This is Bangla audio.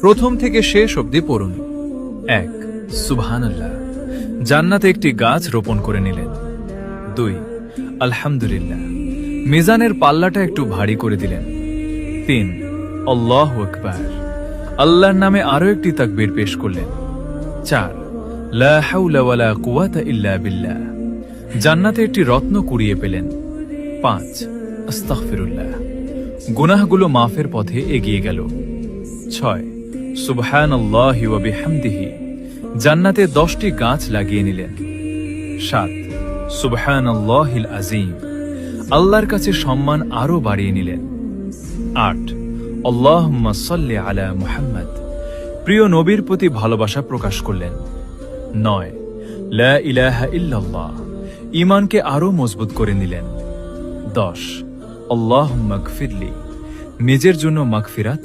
প্রথম থেকে শেষ অবধি পড়ুন। 1 সুবহানাল্লাহ, জান্নাতে একটি গাছ রোপণ করে নিলেন। 2 আলহামদুলিল্লাহ, মিজানের পাল্লাটা একটু ভারী করে দিলেন। 3 আল্লাহু আকবার, আল্লাহর নামে আরো একটি তাকবীর পেশ করলেন। 4 লা হাওলা ওয়ালা কুওয়াতা ইল্লা বিল্লাহ, জান্নাতে একটি রত্ন কুড়িয়ে পেলেন। 5 আস্তাগফিরুল্লাহ, গুনাহগুলো মাফের পথে এগিয়ে গেল। 6 সুবহানাল্লাহি ওয়া বিহামদিহি, জান্নাতে 10টি গাছ লাগিয়ে নিলেন। 7 সুবহানাল্লাহিল আযীম, আল্লাহর কাছে সম্মান আরো বাড়িয়ে নিলেন। 8 আল্লাহুম্মা সাল্লি আলা মুহাম্মদ, প্রিয় নবীর প্রতি ভালোবাসা প্রকাশ করলেন। 9 লা ইলাহা ইল্লাল্লাহ, ঈমানকে আরো মজবুত করে নিলেন। 10 আল্লাহুম্মা গফিরলি, নিজের জন্য মাগফিরাত